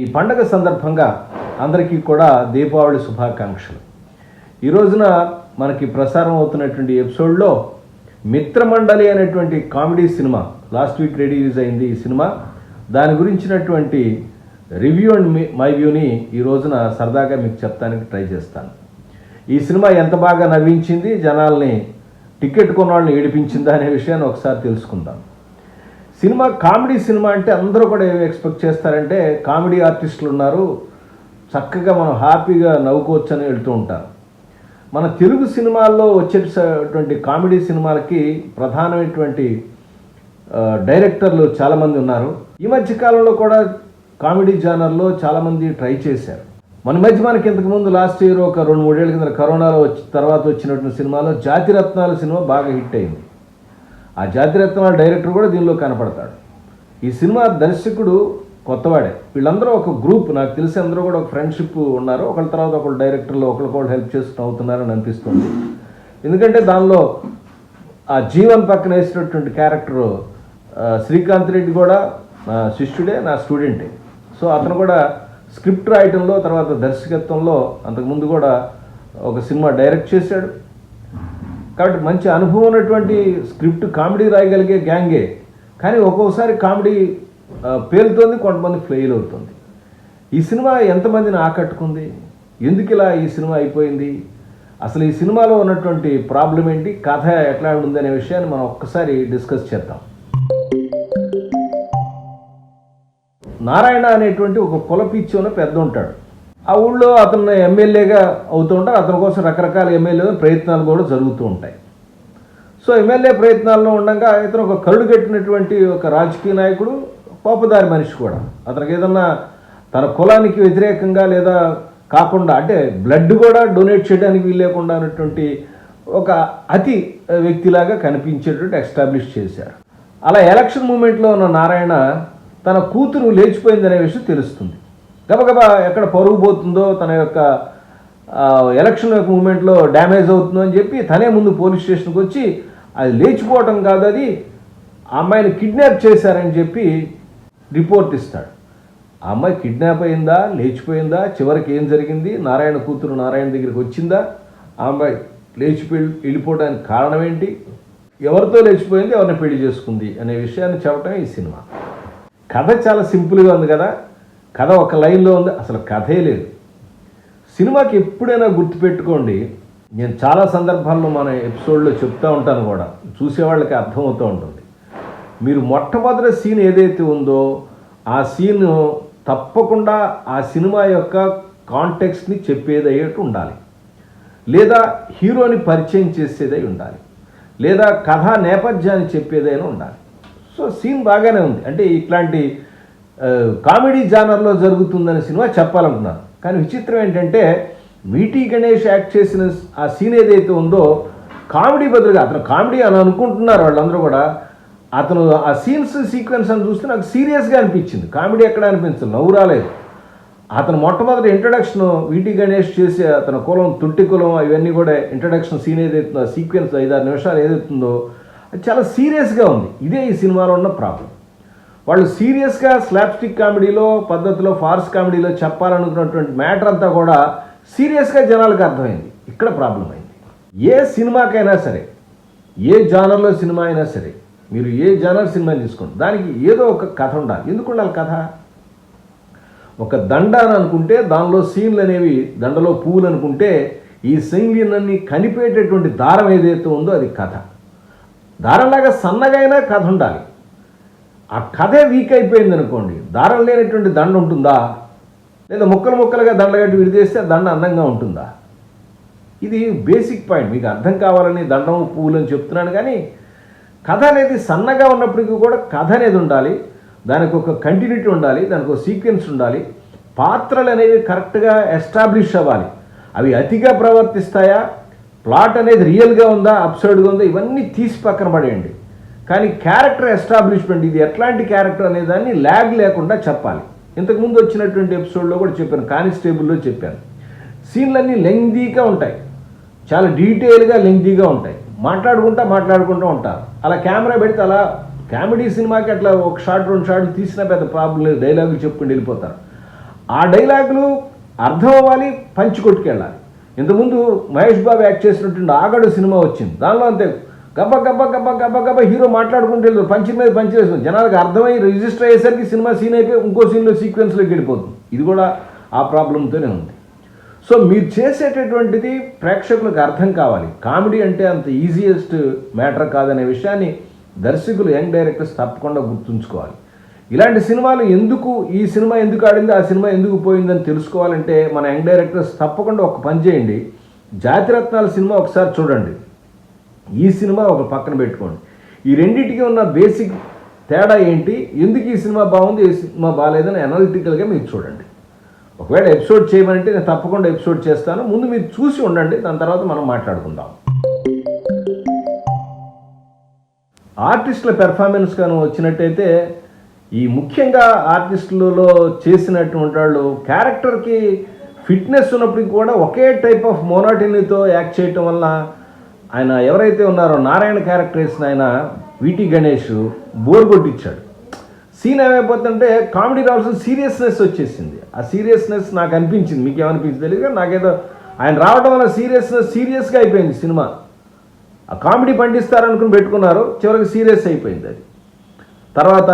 ఈ పండగ సందర్భంగా అందరికీ కూడా దీపావళి శుభాకాంక్షలు. ఈ రోజున మనకి ప్రసారం అవుతున్నటువంటి ఎపిసోడ్లో మిత్రమండలి అనేటువంటి comedy cinema last week release అయింది. ఈ సినిమా దాని గురించినటువంటి రివ్యూ అండ్ మై వ్యూని ఈ రోజున సరదాగా మీకు చెప్తానికి ట్రై చేస్తాను. ఈ సినిమా ఎంత బాగా నవ్వించింది, జనాల్ని టికెట్ కొన్నవాళ్ళని ఏడిపించిందా అనే విషయాన్ని ఒకసారి తెలుసుకుందాం. సినిమా కామెడీ సినిమా అంటే అందరూ కూడా ఏమి ఎక్స్పెక్ట్ చేస్తారంటే కామెడీ ఆర్టిస్టులు ఉన్నారు, చక్కగా మనం హ్యాపీగా నవ్వుకోవచ్చు అని వెళ్తూ ఉంటారు. మన తెలుగు సినిమాల్లో వచ్చేటటువంటి కామెడీ సినిమాలకి ప్రధానమైనటువంటి డైరెక్టర్లు చాలామంది ఉన్నారు. ఈ మధ్యకాలంలో కూడా కామెడీ జానర్లో చాలామంది ట్రై చేశారు. మనకి ఇంతకుముందు లాస్ట్ ఇయర్ ఒక 2-3 ఏళ్ళ కింద కరోనాలో తర్వాత వచ్చినటువంటి సినిమాలో జాతిరత్నాలు సినిమా బాగా హిట్ అయింది. ఆ జాతిరత్నాల డైరెక్టర్ కూడా దీనిలో కనపడతాడు. ఈ సినిమా దర్శకుడు కొత్తవాడే. వీళ్ళందరూ ఒక గ్రూప్, నాకు తెలిసి అందరూ కూడా ఒక ఫ్రెండ్షిప్ ఉన్నారు. ఒకళ్ళ తర్వాత ఒకళ్ళు డైరెక్టర్లు ఒకరికొకళ్ళు హెల్ప్ చేస్తూ అవుతున్నారని అనిపిస్తుంది. ఎందుకంటే దానిలో ఆ జీవన్ పక్కన వేసినటువంటి క్యారెక్టరు శ్రీకాంత్ రెడ్డి కూడా నా శిష్యుడే, నా స్టూడెంటే. సో అతను కూడా స్క్రిప్ట్ రాయటంలో, తర్వాత దర్శకత్వంలో అంతకుముందు కూడా ఒక సినిమా డైరెక్ట్ చేశాడు. కాబట్టి మంచి అనుభవం ఉన్నటువంటి స్క్రిప్ట్, కామెడీ రాయగలిగే గ్యాంగే. కానీ ఒక్కొక్కసారి కామెడీ పేలుతోంది, కొంతమంది ఫెయిల్ అవుతుంది. ఈ సినిమా ఎంతమందిని ఆకట్టుకుంది, ఎందుకు ఇలా ఈ సినిమా అయిపోయింది, అసలు ఈ సినిమాలో ఉన్నటువంటి ప్రాబ్లం ఏంటి, కథ ఎట్లా ఉంది అనే విషయాన్ని మనం ఒక్కసారి డిస్కస్ చేద్దాం. నారాయణ అనేటువంటి ఒక కులపిచ్చి ఉన్న పెద్ద ఉంటాడు. ఆ ఊళ్ళో అతను ఎమ్మెల్యేగా అవుతూ ఉంటారు. అతని కోసం రకరకాల ఎమ్మెల్యే ప్రయత్నాలు కూడా జరుగుతూ ఉంటాయి. సో ఎమ్మెల్యే ప్రయత్నాల్లో ఉండగా ఇతను ఒక కరుడు కట్టినటువంటి ఒక రాజకీయ నాయకుడు, కోపదారి మనిషి కూడా. అతనికి ఏదన్నా తన కులానికి వ్యతిరేకంగా లేదా కాకుండా, అంటే బ్లడ్ కూడా డొనేట్ చేయడానికి వీలు లేకుండా ఉన్నటువంటి ఒక అతి వ్యక్తిలాగా కనిపించేటువంటి ఎస్టాబ్లిష్ చేశారు. అలా ఎలక్షన్ మూమెంట్లో ఉన్న నారాయణ తన కూతురు లేచిపోయిందనే విషయం తెలుస్తుంది. గబగబా ఎక్కడ పరుగు పోతుందో, తన యొక్క ఎలక్షన్ యొక్క మూమెంట్లో డ్యామేజ్ అవుతుందో అని చెప్పి తనే ముందు పోలీస్ స్టేషన్కి వచ్చి అది లేచిపోవటం కాదు, అది ఆ అమ్మాయిని కిడ్నాప్ చేశారని చెప్పి రిపోర్ట్ ఇస్తాడు. ఆ అమ్మాయి కిడ్నాప్ అయిందా, లేచిపోయిందా, చివరికి ఏం జరిగింది, నారాయణ కూతురు నారాయణ దగ్గరికి వచ్చిందా, ఆ అమ్మాయి వెళ్ళిపోవడానికి కారణం ఏంటి, ఎవరితో లేచిపోయింది, ఎవరిని పెళ్లి చేసుకుంది అనే విషయాన్ని చెప్పటమే ఈ సినిమా. కథ చాలా సింపుల్గా ఉంది కదా. కథ ఒక లైన్లో ఉంది, అసలు కథే లేదు. సినిమాకి ఎప్పుడైనా గుర్తుపెట్టుకోండి, నేను చాలా సందర్భాల్లో మన ఎపిసోడ్లో చెప్తూ ఉంటాను కూడా, చూసేవాళ్ళకి అర్థమవుతూ ఉంటుంది. మీరు మొట్టమొదటి సీన్ ఏదైతే ఉందో ఆ సీన్ తప్పకుండా ఆ సినిమా యొక్క కాంటెక్స్ట్ని చెప్పేది అయ్యేట్టు ఉండాలి, లేదా హీరోని పరిచయం చేసేదై ఉండాలి, లేదా కథా నేపథ్యాన్ని చెప్పేదైనా ఉండాలి. సో సీన్ బాగానే ఉంది. అంటే ఇట్లాంటి కామెడీ జానర్లో జరుగుతుందని సినిమా చెప్పాలనుకున్నాను. కానీ విచిత్రం ఏంటంటే వీటీ గణేష్ యాక్ట్ చేసిన ఆ సీన్ ఏదైతే ఉందో కామెడీ బదులుగా, అతను కామెడీ అని అనుకుంటున్నారు వాళ్ళందరూ కూడా, అతను ఆ సీక్వెన్స్ అని చూస్తే నాకు సీరియస్గా అనిపించింది. కామెడీ ఎక్కడ అనిపించదు, నవ్వు రాలేదు. అతను మొట్టమొదటి ఇంట్రడక్షన్ వీటీ గణేష్ చేసే అతని కులం, తుట్టి కులం, ఇవన్నీ కూడా ఇంట్రడక్షన్ సీన్ ఏదైతుందో ఆ సీక్వెన్స్ 5-6 నిమిషాలు ఏదైతుందో అది చాలా సీరియస్గా ఉంది. ఇదే ఈ సినిమాలో ఉన్న ప్రాబ్లం. వాళ్ళు సీరియస్గా స్లాప్స్టిక్ కామెడీలో పద్ధతిలో, ఫార్స్ కామెడీలో చెప్పాలనుకున్నటువంటి మ్యాటర్ అంతా కూడా సీరియస్గా జనాలకు అర్థమైంది. ఇక్కడ ప్రాబ్లం అయింది. ఏ సినిమాకైనా సరే, ఏ జానర్లో సినిమా అయినా సరే, మీరు ఏ జానర్ సినిమా తీసుకోండి, దానికి ఏదో ఒక కథ ఉండాలి. ఎందుకు ఉండాలి కథ? ఒక దండ అని అనుకుంటే దానిలో సీన్లు అనేవి, దండలో పువ్వులు అనుకుంటే ఈ సీన్లన్నీ కనిపేటటువంటి దారం ఏదైతే ఉందో అది కథ. దారంలాగా సన్నగా అయినా కథ ఉండాలి. ఆ కథే వీక్ అయిపోయింది అనుకోండి, దారం లేనటువంటి దండ ఉంటుందా, లేదా ముక్కలు ముక్కలుగా దండగట్టి విడిదేస్తే దండ అందంగా ఉంటుందా? ఇది బేసిక్ పాయింట్. మీకు అర్థం కావాలని దండం పువ్వులు అని చెప్తున్నాను. కానీ కథ అనేది సన్నగా ఉన్నప్పటికీ కూడా కథ అనేది ఉండాలి, దానికి ఒక కంటిన్యూటీ ఉండాలి, దానికి ఒక సీక్వెన్స్ ఉండాలి, పాత్రలు అనేవి కరెక్ట్గా ఎస్టాబ్లిష్ అవ్వాలి. అవి అతిగా ప్రవర్తిస్తాయా, ప్లాట్ అనేది రియల్గా ఉందా, అబ్సర్డ్గా ఉందా, ఇవన్నీ తీసి పక్కన పడేయండి. కానీ క్యారెక్టర్ ఎస్టాబ్లిష్మెంట్, ఇది ఎట్లాంటి క్యారెక్టర్ అనే దాన్ని ల్యాగ్ లేకుండా చెప్పాలి. ఇంతకుముందు వచ్చినటువంటి ఎపిసోడ్లో కూడా చెప్పాను, కానిస్టేబుల్లో చెప్పాను. సీన్లన్నీ లెంగ్దీగా ఉంటాయి, చాలా డీటెయిల్గా లెంగ్దీగా ఉంటాయి, మాట్లాడుకుంటూ ఉంటారు. అలా కెమెరా పెడితే అలా కామెడీ సినిమాకి అట్లా ఒక షాట్ 2 షాట్లు తీసినా పెద్ద ప్రాబ్లం లేదు, డైలాగులు చెప్పుకుంటూ వెళ్ళిపోతారు. ఆ డైలాగులు అర్థం అవ్వాలి, పంచి కొట్టుకెళ్ళాలి. ఇంతకుముందు మహేష్ బాబు యాక్ట్ చేసినటువంటి ఆగడు సినిమా వచ్చింది, దానిలో అంతే గబ్బ గబ్బ గబ్బ గబ్బ గబ్బ హీరో మాట్లాడుకుంటూ వెళ్తారు, పంచి మీద పంచి వేస్తుంది, జనాలకు అర్థమై రిజిస్టర్ అయ్యేసరికి సినిమా సీన్ అయిపోయి ఇంకో సీన్లో సీక్వెన్స్లోకి వెళ్ళిపోతుంది. ఇది కూడా ఆ ప్రాబ్లంతోనే ఉంది. సో మీరు చేసేటటువంటిది ప్రేక్షకులకు అర్థం కావాలి. కామెడీ అంటే అంత ఈజియెస్ట్ మ్యాటర్ కాదనే విషయాన్ని దర్శకులు, యంగ్ డైరెక్టర్స్ తప్పకుండా గుర్తుంచుకోవాలి. ఇలాంటి సినిమాలు ఎందుకు, ఈ సినిమా ఎందుకు ఆడింది, ఆ సినిమా ఎందుకు పోయిందని తెలుసుకోవాలంటే మన యంగ్ డైరెక్టర్స్ తప్పకుండా ఒక పని చేయండి. జాతిరత్నాల సినిమా ఒకసారి చూడండి, ఈ సినిమా ఒక పక్కన పెట్టుకోండి. ఈ రెండింటికి ఉన్న బేసిక్ తేడా ఏంటి, ఎందుకు ఈ సినిమా బాగుంది, ఈ సినిమా బాగాలేదని అనలిటికల్గా మీరు చూడండి. ఒకవేళ ఎపిసోడ్ చేయమంటే నేను తప్పకుండా ఎపిసోడ్ చేస్తాను, ముందు మీరు చూసి ఉండండి, దాని తర్వాత మనం మాట్లాడుకుందాం. ఆర్టిస్టుల పెర్ఫార్మెన్స్ కానీ వచ్చినట్టయితే, ఈ ముఖ్యంగా ఆర్టిస్టులలో చేసినటువంటి వాళ్ళు క్యారెక్టర్కి ఫిట్నెస్ ఉన్నప్పటికీ కూడా ఒకే టైప్ ఆఫ్ మోనాటినీతో యాక్ట్ చేయటం వల్ల ఆయన ఎవరైతే ఉన్నారో నారాయణ క్యారెక్టర్ వేసిన ఆయన విటి గణేష్ బోర్ కొట్టించాడు. సీన్ ఏమైపోతుందంటే కామెడీ రావాల్సిన సీరియస్నెస్ వచ్చేసింది. ఆ సీరియస్నెస్ నాకు అనిపించింది, మీకు ఏమనిపించింది తెలియదు కానీ నాకేదో ఆయన రావడం వల్ల సీరియస్గా అయిపోయింది సినిమా. ఆ కామెడీ పండిస్తారనుకుని పెట్టుకున్నారు, చివరికి సీరియస్ అయిపోయింది అది. తర్వాత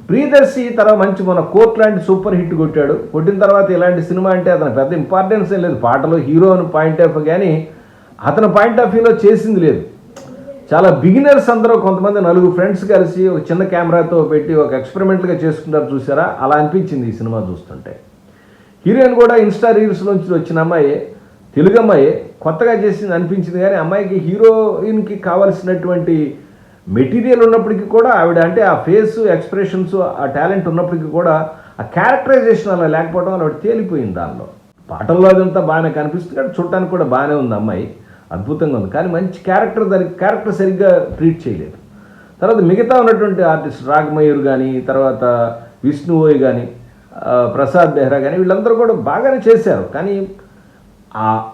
ప్రియదర్శి తర్వాత మంచి మన కోర్ట్ లాంటి సూపర్ హిట్ కొట్టాడు. కొట్టిన తర్వాత ఇలాంటి సినిమా అంటే అతను పెద్ద ఇంపార్టెన్స్ ఏం లేదు, పాటలో హీరో అని పాయింట్ ఆఫ్ కానీ అతని పాయింట్ ఆఫ్ వ్యూలో చేసింది లేదు. చాలా బిగినర్స్ అందరూ కొంతమంది నలుగురు ఫ్రెండ్స్ కలిసి ఒక చిన్న కెమెరాతో పెట్టి ఒక ఎక్స్పెరిమెంట్గా చేసుకుంటారు, చూసారా, అలా అనిపించింది ఈ సినిమా చూస్తుంటే. హీరోయిన్ కూడా ఇన్స్టా రీల్స్ నుంచి వచ్చిన అమ్మాయి, తెలుగు అమ్మాయి, కొత్తగా చేసింది అనిపించింది. కానీ అమ్మాయికి హీరోయిన్కి కావాల్సినటువంటి మెటీరియల్ ఉన్నప్పటికీ కూడా ఆవిడ అంటే ఆ ఫేస్ ఎక్స్ప్రెషన్స్ ఆ టాలెంట్ ఉన్నప్పటికీ కూడా ఆ క్యారెక్టరైజేషన్ అలా లేకపోవడం వల్ల ఆవిడ తేలిపోయింది. దానిలో పాటల్లో అదంతా బాగానే కనిపిస్తుంది, కానీ చూడటానికి కూడా బాగానే ఉంది, అమ్మాయి అద్భుతంగా ఉంది. కానీ మంచి క్యారెక్టర్ సరిగ్గా ట్రీట్ చేయలేదు. తర్వాత మిగతా ఉన్నటువంటి ఆర్టిస్ట్ రాగమయూర్ కానీ, తర్వాత విష్ణువోయ్ కానీ, ప్రసాద్ బెహ్రా కానీ, వీళ్ళందరూ కూడా బాగానే చేశారు. కానీ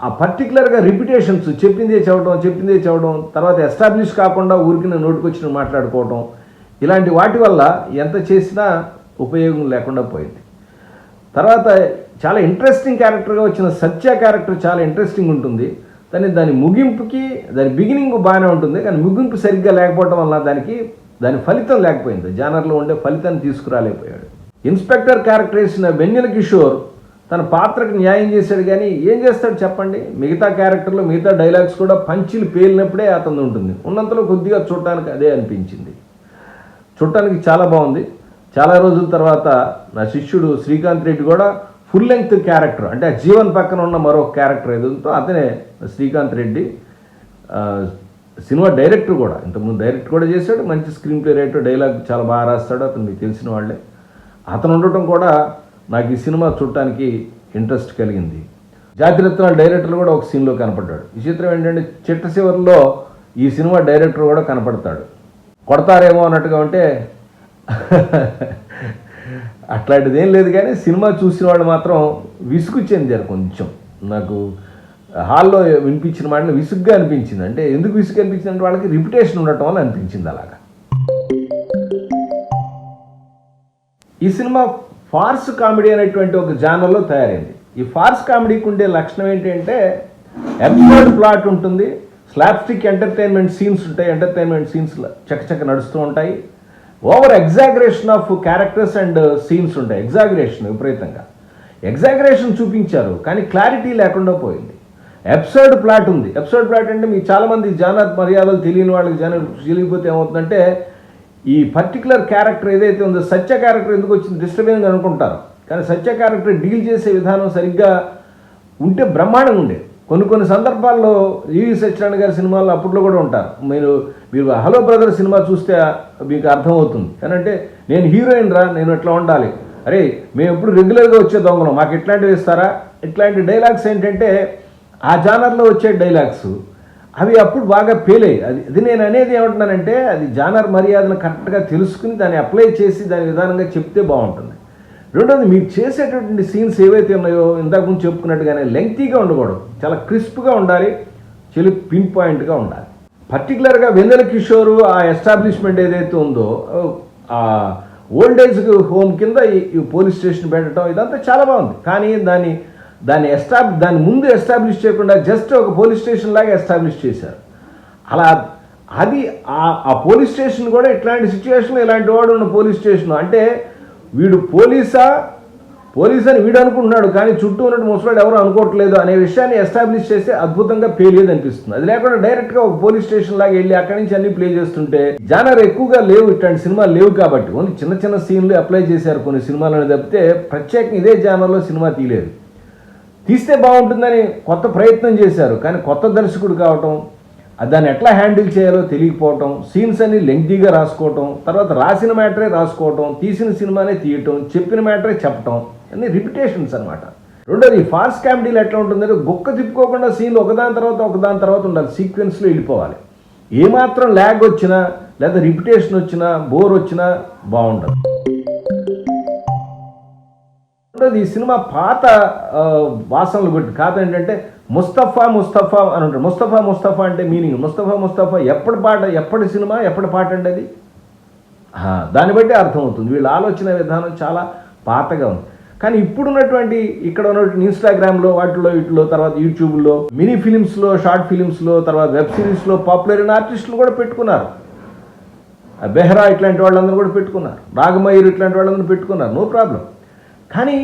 ఆ పర్టికులర్గా రిపిటేషన్స్, చెప్పిందే చదవడం, తర్వాత ఎస్టాబ్లిష్ కాకుండా ఊరికి నోటికొచ్చిన మాట్లాడుకోవడం, ఇలాంటి వాటి వల్ల ఎంత చేసినా ఉపయోగం లేకుండా పోయింది. తర్వాత చాలా ఇంట్రెస్టింగ్ క్యారెక్టర్గా వచ్చిన సత్య క్యారెక్టర్ చాలా ఇంట్రెస్టింగ్ ఉంటుంది. దాని ముగింపుకి, దాని బిగినింగ్ బాగానే ఉంటుంది, కానీ ముగింపు సరిగ్గా లేకపోవడం వల్ల దాని ఫలితం లేకపోయింది, జానర్లో ఉండే ఫలితాన్ని తీసుకురాలేకపోయాడు. ఇన్స్పెక్టర్ క్యారెక్టర్ వేసిన వెన్నెల కిషోర్ తన పాత్రకు న్యాయం చేశాడు, కానీ ఏం చేస్తాడు చెప్పండి. మిగతా క్యారెక్టర్లో మిగతా డైలాగ్స్ కూడా పంచిలు పేలినప్పుడే అతను ఉంటుంది, ఉన్నంతలో కొద్దిగా చూడటానికి అదే అనిపించింది. చూడటానికి చాలా బాగుంది. చాలా రోజుల తర్వాత నా శిష్యుడు శ్రీకాంత్ రెడ్డి కూడా ఫుల్ లెంగ్త్ క్యారెక్టర్, అంటే ఆ జీవన్ పక్కన ఉన్న మరో క్యారెక్టర్ ఏదంతో అతనే శ్రీకాంత్ రెడ్డి. సినిమా డైరెక్టర్ కూడా, ఇంతకుముందు డైరెక్ట్ కూడా చేశాడు, మంచి స్క్రీన్ ప్లే రైటర్, డైలాగ్ చాలా బాగా రాస్తాడు, అతను మీకు తెలిసిన వాళ్ళే. అతను ఉండటం కూడా నాకు ఈ సినిమా చూడటానికి ఇంట్రెస్ట్ కలిగింది. జాతిరత్నాల డైరెక్టర్ కూడా ఒక సీన్లో కనపడ్డాడు. ఈ చిత్రం ఏంటంటే చిట్ట చివరిలో ఈ సినిమా డైరెక్టర్ కూడా కనపడతాడు. కొడతారేమో అన్నట్టుగా ఉంటే అట్లాంటిది ఏం లేదు, కానీ సినిమా చూసిన వాళ్ళు మాత్రం విసుగు చెందారు. కొంచెం నాకు హాల్లో వినిపించిన మాటలు విసుగ్గా అనిపించింది. అంటే ఎందుకు విసుగు అనిపించింది అంటే వాళ్ళకి రిపిటేషన్ ఉండటం వల్ల అనిపించింది అలాగా. ఈ సినిమా ఫార్స్ కామెడీ అనేటువంటి ఒక జానర్లో తయారైంది. ఈ ఫార్స్ కామెడీకి ఉండే లక్షణం ఏంటంటే ఎపిసోడ్ ప్లాట్ ఉంటుంది, స్లాప్స్టిక్ ఎంటర్టైన్మెంట్ సీన్స్ ఉంటాయి, ఎంటర్టైన్మెంట్ సీన్స్ చక్కచక్క నడుస్తూ ఉంటాయి, over exaggeration of characters and scenes ఉంటాయి. విపరీతంగా ఎగ్జాగరేషన్ చూపించారు, కానీ క్లారిటీ లేకుండా పోయింది. ఎపిసోడ్ ప్లాట్ ఉంది. ఎపిసోడ్ ప్లాట్ అంటే మీకు చాలామంది జానర్ మర్యాదలు తెలియని వాళ్ళకి జానర్ తెలియకపోతే ఏమవుతుందంటే, ఈ పర్టికులర్ క్యారెక్టర్ ఏదైతే ఉందో సత్య క్యారెక్టర్ ఎందుకు వచ్చింది డిస్టర్బింగ్ అనుకుంటారు, కానీ సత్య క్యారెక్టర్ డీల్ చేసే విధానం సరిగ్గా ఉంటే బ్రహ్మాండంగా ఉండేది. కొన్ని సందర్భాల్లో ఈవి సత్యనారాయణ గారి సినిమాల్లో అప్పట్లో కూడా ఉంటారు. మీరు హలో బ్రదర్ సినిమా చూస్తే మీకు అర్థమవుతుంది. కానంటే నేను హీరోయిన్ రా, నేను ఎట్లా ఉండాలి, అరే మేము ఎప్పుడు రెగ్యులర్గా వచ్చే దొంగలం, మాకు ఇట్లాంటివి ఇస్తారా, ఇట్లాంటి డైలాగ్స్ ఏంటంటే ఆ జానర్లో వచ్చే డైలాగ్స్ అవి అప్పుడు బాగా పేలయ్యి. అది నేను అనేది ఏమంటున్నానంటే, అది జానర్ మర్యాదను కరెక్ట్గా తెలుసుకుని దాన్ని అప్లై చేసి దాని విధానంగా చెప్తే బాగుంటుంది. రెండోది మీరు చేసేటటువంటి సీన్స్ ఏవైతే ఉన్నాయో ఇంతకు ముందు చెప్పుకున్నట్టుగానే లెంగ్తీగా ఉండకూడదు, చాలా క్రిస్ప్గా ఉండాలి, చాలా పిన్ పాయింట్గా ఉండాలి. పర్టికులర్గా వెన్నెల కిషోర్ ఆ ఎస్టాబ్లిష్మెంట్ ఏదైతే ఉందో ఓల్డ్ ఏజ్ హోమ్ కింద ఈ పోలీస్ స్టేషన్ పెట్టడం ఇదంతా చాలా బాగుంది. కానీ దాన్ని ముందు ఎస్టాబ్లిష్ చేయకుండా జస్ట్ ఒక పోలీస్ స్టేషన్ లాగా ఎస్టాబ్లిష్ చేశారు. అలా అది ఆ పోలీస్ స్టేషన్ కూడా ఇట్లాంటి సిచ్యువేషన్లో ఇలాంటి వాడు ఉన్న పోలీస్ స్టేషన్ అంటే వీడు పోలీస్ అని వీడు అనుకుంటున్నాడు, కానీ చుట్టూ ఉన్నట్టు ముసలాడు ఎవరు అనుకోవట్లేదు అనే విషయాన్ని ఎస్టాబ్లిష్ చేస్తే అద్భుతంగా పేలేదు అనిపిస్తుంది. అది లేకుండా డైరెక్ట్గా ఒక పోలీస్ స్టేషన్ లాగా వెళ్ళి అక్కడి నుంచి అన్ని ప్లే చేస్తుంటే జానర్ ఎక్కువగా లేవు, ఇట్లాంటి సినిమాలు లేవు కాబట్టి ఓన్లీ చిన్న చిన్న సీన్లు అప్లై చేశారు కొన్ని సినిమాలను తప్పితే ప్రత్యేకంగా ఇదే జానర్లో సినిమా తీయలేదు. తీస్తే బాగుంటుందని కొత్త ప్రయత్నం చేశారు, కానీ కొత్త దర్శకుడు కావటం, దాన్ని ఎట్లా హ్యాండిల్ చేయాలో తెలియకపోవటం, సీన్స్ అన్ని లెంగ్తీగా రాసుకోవటం, తర్వాత రాసిన మ్యాటరే రాసుకోవటం, తీసిన సినిమానే తీయటం, చెప్పిన మ్యాటరే చెప్పటం అన్ని రిపిటేషన్స్ అనమాట. రెండోది ఫాస్ట్ కామెడీలు ఎట్లా ఉంటుందంటే గుక్క తిప్పుకోకుండా సీన్లు ఒకదాని తర్వాత ఉండాలి, సీక్వెన్స్లో వెళ్ళిపోవాలి. ఏమాత్రం ల్యాగ్ వచ్చినా లేదా రిపిటేషన్ వచ్చినా బోర్ వచ్చినా బాగుండదు. ఈ సినిమా పాత వాసనలు కొట్టి కాదు. ఏంటంటే ముస్తఫా అని ఉంటాడు. ముస్తఫా అంటే మీనింగ్ ముస్తఫా ఎప్పటి సినిమా ఎప్పటి పాట అంటే అది దాన్ని బట్టి అర్థమవుతుంది. వీళ్ళ ఆలోచన విధానం చాలా పాతగా ఉంది. కానీ ఇప్పుడున్నటువంటి ఇక్కడ ఉన్నటువంటి ఇన్స్టాగ్రామ్లో వీటిలో తర్వాత యూట్యూబ్లో మినీ ఫిలిమ్స్లో షార్ట్ ఫిలిమ్స్లో తర్వాత వెబ్ సిరీస్లో పాపులర్ అయిన ఆర్టిస్టులు కూడా పెట్టుకున్నారు. బెహ్రా ఇట్లాంటి వాళ్ళందరూ కూడా పెట్టుకున్నారు, రాగమయూర్ ఇట్లాంటి వాళ్ళందరూ పెట్టుకున్నారు, నో ప్రాబ్లం. కానీ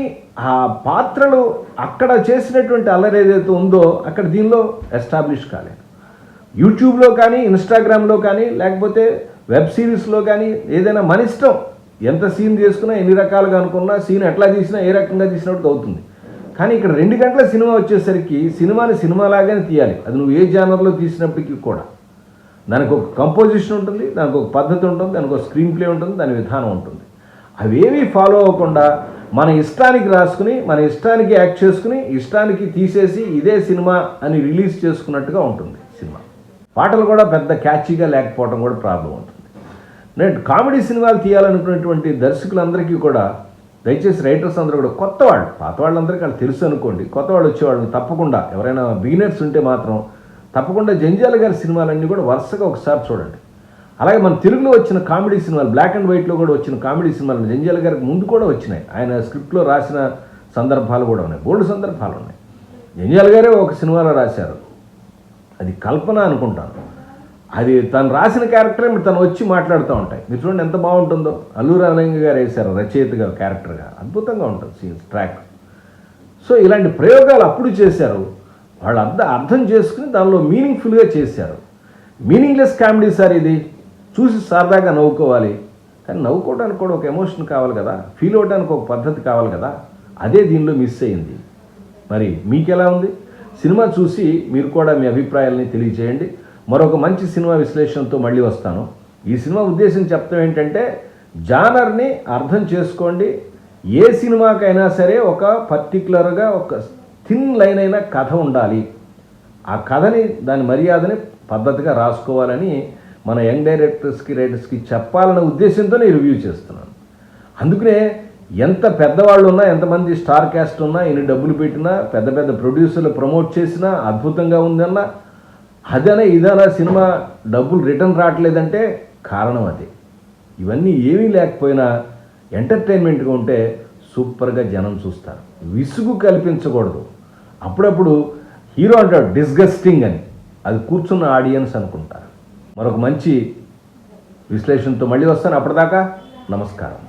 ఆ పాత్రలు అక్కడ చేసినటువంటి అల్లరి ఏదైతే ఉందో అక్కడ దీనిలో ఎస్టాబ్లిష్ కాలేదు. యూట్యూబ్లో కానీ ఇన్స్టాగ్రామ్లో కానీ లేకపోతే వెబ్ సిరీస్లో కానీ ఏదైనా మన ఇష్టం, ఎంత సీన్ చేసుకున్నా ఎన్ని రకాలుగా అనుకున్నా సీన్ ఎట్లా తీసినా ఏ రకంగా తీసినట్టు అవుతుంది. కానీ ఇక్కడ 2 గంటల సినిమా వచ్చేసరికి సినిమాలాగానే తీయాలి. అది నువ్వు ఏ జానర్లో తీసినప్పటికీ కూడా దానికి ఒక కంపోజిషన్ ఉంటుంది, దానికి ఒక పద్ధతి ఉంటుంది, దానికి ఒక స్క్రీన్ ప్లే ఉంటుంది, దాని విధానం ఉంటుంది. అవేవి ఫాలో అవ్వకుండా మన ఇష్టానికి రాసుకుని మన ఇష్టానికి యాక్ట్ చేసుకుని ఇష్టానికి తీసేసి ఇదే సినిమా అని రిలీజ్ చేసుకున్నట్టుగా ఉంటుంది సినిమా. పాటలు కూడా పెద్ద క్యాచీగా లేకపోవడం కూడా ప్రాబ్లం అవుతుంది. నేను కామెడీ సినిమాలు తీయాలనుకున్నటువంటి దర్శకులందరికీ కూడా దయచేసి రైటర్స్ అందరూ కూడా కొత్త వాళ్ళు, పాత వాళ్ళందరికీ వాళ్ళు తెలుసు అనుకోండి, కొత్త వాళ్ళు వచ్చేవాళ్ళు తప్పకుండా ఎవరైనా బిగినర్స్ ఉంటే మాత్రం తప్పకుండా జంజాల గారి సినిమాలన్నీ కూడా వరుసగా ఒకసారి చూడండి. అలాగే మన తెలుగులో వచ్చిన కామెడీ సినిమాలు బ్లాక్ అండ్ వైట్లో కూడా వచ్చిన కామెడీ సినిమాలు జంజాల గారికి ముందు కూడా వచ్చినాయి. ఆయన స్క్రిప్ట్లో రాసిన సందర్భాలు కూడా ఉన్నాయి, బోల్డ్ సందర్భాలు ఉన్నాయి. జంజాల గారే ఒక సినిమాలో రాశారు, అది కల్పన అనుకుంటాను. అది తను రాసిన క్యారెక్టరే తను వచ్చి మాట్లాడుతూ ఉంటాయి. మీరు చూడండి ఎంత బాగుంటుందో. అల్లు రామలింగ గారు వేశారు రచయితగా క్యారెక్టర్గా, అద్భుతంగా ఉంటుంది సీన్స్ ట్రాక్. సో ఇలాంటి ప్రయోగాలు అప్పుడు చేశారు, వాళ్ళు అర్థం చేసుకుని దానిలో మీనింగ్ఫుల్గా చేశారు. మీనింగ్లెస్ కామెడీ సార్ ఇది, చూసి సరదాగా నవ్వుకోవాలి, కానీ నవ్వుకోవడానికి కూడా ఒక ఎమోషన్ కావాలి కదా, ఫీల్ అవ్వడానికి ఒక పద్ధతి కావాలి కదా, అదే దీనిలో మిస్ అయింది. మరి మీకు ఎలా ఉంది? సినిమా చూసి మీరు కూడా మీ అభిప్రాయాలని తెలియజేయండి. మరొక మంచి సినిమా విశ్లేషణతో మళ్ళీ వస్తాను. ఈ సినిమా ఉద్దేశం చెప్తాం ఏంటంటే జానర్ని అర్థం చేసుకోండి. ఏ సినిమాకైనా సరే ఒక పర్టికులర్గా ఒక థిన్ లైన్ అయిన కథ ఉండాలి. ఆ కథని దాని మర్యాదని పద్ధతిగా రాసుకోవాలని మన యంగ్ డైరెక్టర్స్కి రైటర్స్కి చెప్పాలనే ఉద్దేశంతో నేను రివ్యూ చేస్తున్నాను. అందుకనే ఎంత పెద్దవాళ్ళు ఉన్నా, ఎంతమంది స్టార్ క్యాస్ట్ ఉన్నా, ఎన్ని డబ్బులు పెట్టినా, పెద్ద పెద్ద ప్రొడ్యూసర్లు ప్రమోట్ చేసినా, అద్భుతంగా ఉందన్నా, అదనా ఇదనా సినిమా డబ్బులు రిటర్న్ రావట్లేదంటే కారణం అదే. ఇవన్నీ ఏమీ లేకపోయినా ఎంటర్టైన్మెంట్గా ఉంటే సూపర్గా జనం చూస్తారు. విసుగు కల్పించకూడదు. అప్పుడప్పుడు హీరో అంటాడు డిస్గస్టింగ్ అని, అది కూర్చున్న ఆడియన్స్ అనుకుంటారు. మరొక మంచి విశ్లేషణతో మళ్ళీ వస్తాను. అప్పటిదాకా నమస్కారం.